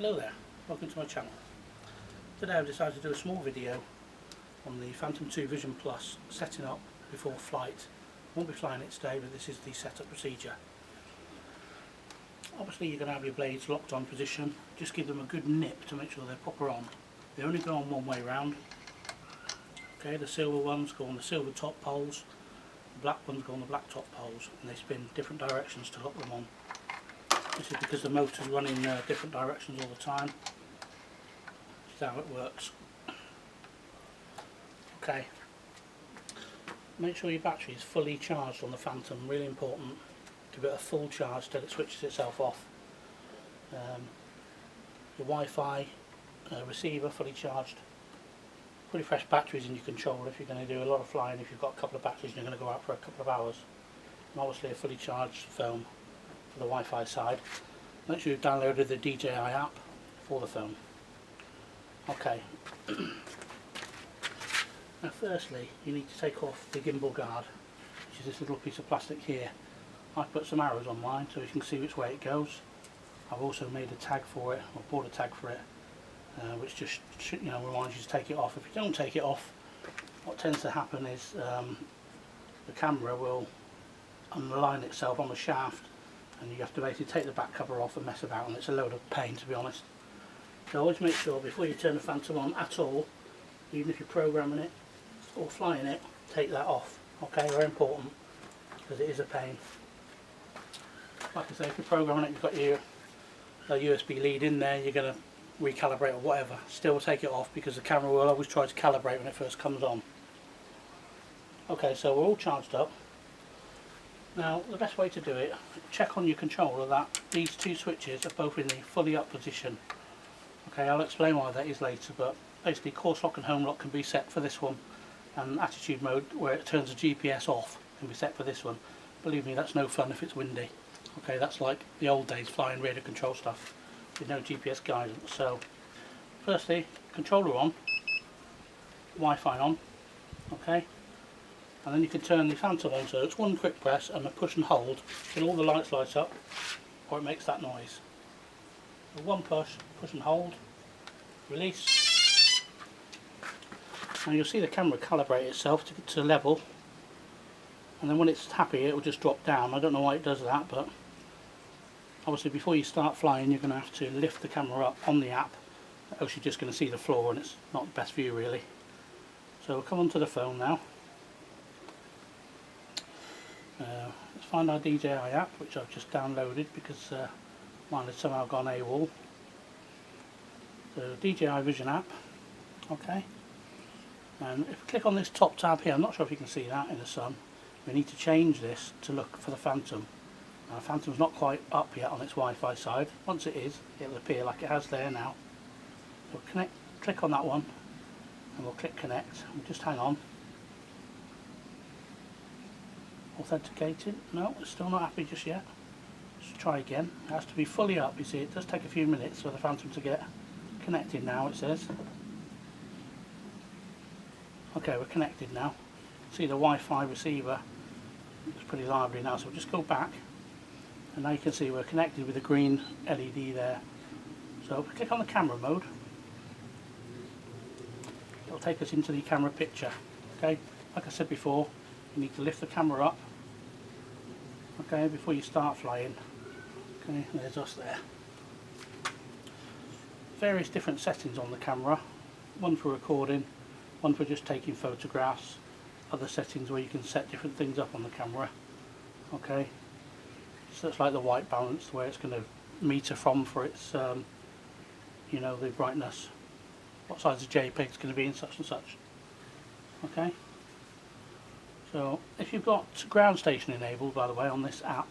Hello there, welcome to my channel. Today I've decided to do a small video on the Phantom 2 Vision Plus setting up before flight. I won't be flying it today, but this is the setup procedure. Obviously you're going to have your blades locked on position. Just give them a good nip to make sure they're proper on. They only go on one way round. Okay, the silver ones go on the silver top poles, the black ones go on the black top poles, and they spin different directions to lock them on. This is because the motor's running different directions all the time. That's how it works. Okay. Make sure your battery is fully charged on the Phantom, really important. Give it a full charge till it switches itself off. Your Wi-Fi receiver fully charged. Pretty fresh batteries in your controller if you're going to do a lot of flying. If you've got a couple of batteries and you're going to go out for a couple of hours. And obviously a fully charged phone for the Wi-Fi side. Make sure you've downloaded the DJI app for the phone. Okay. Now firstly you need to take off the gimbal guard, which is this little piece of plastic here. I've put some arrows on mine so you can see which way it goes. I've also made a tag for it, or bought a tag for it, which just reminds you to take it off. If you don't take it off, what tends to happen is the camera will unline itself on the shaft, and you have to basically take the back cover off and mess about, and it's a load of pain, to be honest. So always make sure before you turn the Phantom on at all, even if you're programming it or flying it, take that off. Okay, very important, because it is a pain. Like I say, if you're programming it, you've got your USB lead in there, you're going to recalibrate or whatever, still take it off, because the camera will always try to calibrate when it first comes on. Okay, so we're all charged up. Now the best way to do it, check on your controller that these two switches are both in the fully up position. Okay, I'll explain why that is later, but basically course lock and home lock can be set for this one, and attitude mode, where it turns the GPS off, can be set for this one. Believe me, that's no fun if it's windy. Okay, that's like the old days flying radio control stuff with no GPS guidance. So firstly, controller on, Wi-Fi on, okay, and then you can turn the Phantom on. So it's one quick press and a push and hold, and all the lights light up, or it makes that noise. So one push, push and hold, release, and you'll see the camera calibrate itself to level, and then when it's happy it will just drop down. I don't know why it does that, but obviously before you start flying you're going to have to lift the camera up on the app, else you're just going to see the floor and it's not the best view really. So we'll come onto the phone now. Let's find our DJI app, which I've just downloaded because mine has somehow gone AWOL. So DJI Vision app, okay, and if we click on this top tab here, I'm not sure if you can see that in the sun, we need to change this to look for the Phantom. Now Phantom's not quite up yet on its Wi-Fi side. Once it is, it'll appear like it has there now. So click on that one and we'll click connect. We'll just hang on. Authenticated. No, it's still not happy just yet. Let's try again. It has to be fully up, you see. It does take a few minutes for the Phantom to get connected now, it says. Okay, we're connected now. See the Wi-Fi receiver. It's pretty lively now, so we'll just go back. And now you can see we're connected with the green LED there. So if we click on the camera mode, it'll take us into the camera picture. Okay, like I said before, you need to lift the camera up, okay, before you start flying. Okay, there's us there. Various different settings on the camera, one for recording, one for just taking photographs, other settings where you can set different things up on the camera. Okay, so it's like the white balance, where it's going to meter from for its the brightness, what size the JPEG is going to be and such. Okay, so if you've got ground station enabled, by the way, on this app,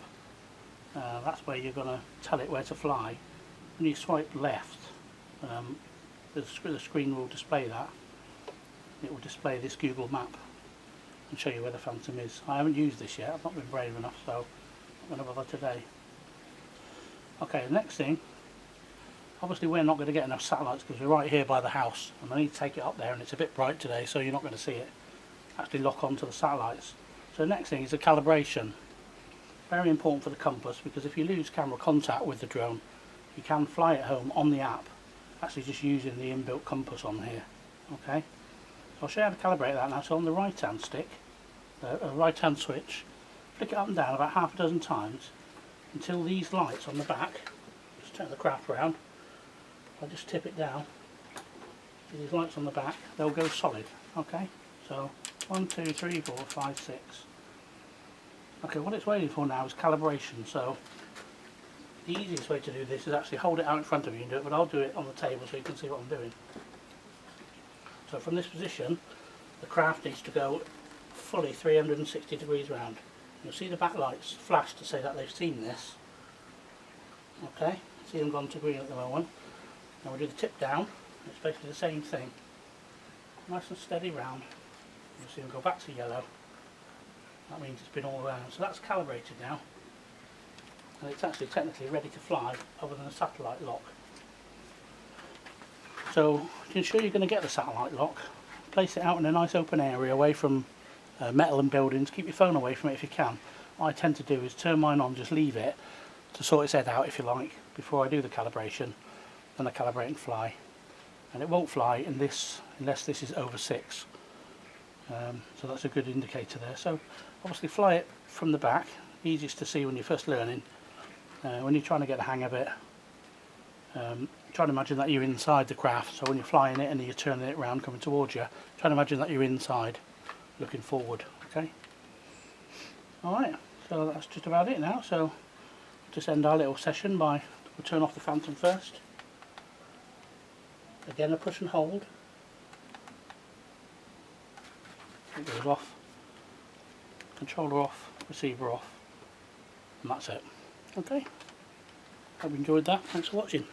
that's where you're going to tell it where to fly. When you swipe left, the screen will display that. It will display this Google map and show you where the Phantom is. I haven't used this yet, I've not been brave enough, so I'm going to bother today. Okay, the next thing, obviously we're not going to get enough satellites because we're right here by the house, and I need to take it up there, and it's a bit bright today, so you're not going to see it actually lock onto the satellites. So the next thing is the calibration. Very important for the compass, because if you lose camera contact with the drone, you can fly at home on the app, actually just using the inbuilt compass on here. Okay, so I'll show you how to calibrate that now. So on the right hand stick, the right hand switch, flick it up and down about half a dozen times until these lights on the back, just turn the craft around, I'll just tip it down, these lights on the back, they'll go solid. Okay, so 1, 2, 3, 4, 5, 6. Okay, what it's waiting for now is calibration. So the easiest way to do this is actually hold it out in front of you and do it, but I'll do it on the table so you can see what I'm doing. So from this position, the craft needs to go fully 360 degrees round. You'll see the backlights flash to say that they've seen this. Okay, see them gone to green at the moment. Now we do the tip down, it's basically the same thing. Nice and steady round. You'll see them go back to yellow. That means it's been all around. So that's calibrated now. And it's actually technically ready to fly other than a satellite lock. So to ensure you're going to get the satellite lock, place it out in a nice open area away from metal and buildings. Keep your phone away from it if you can. What I tend to do is turn mine on, just leave it to sort its head out if you like before I do the calibration. Then I calibrate and fly. And it won't fly in this unless this is over 6. So that's a good indicator there. So obviously fly it from the back, easiest to see when you're first learning. When you're trying to get the hang of it, try to imagine that you're inside the craft. So when you're flying it and you're turning it around coming towards you, try to imagine that you're inside looking forward. Okay, alright, so that's just about it now. So just end our little session by, we'll turn off the Phantom first. Again a push and hold. It goes off, controller off, receiver off, and that's it. Okay, hope you enjoyed that. Thanks for watching.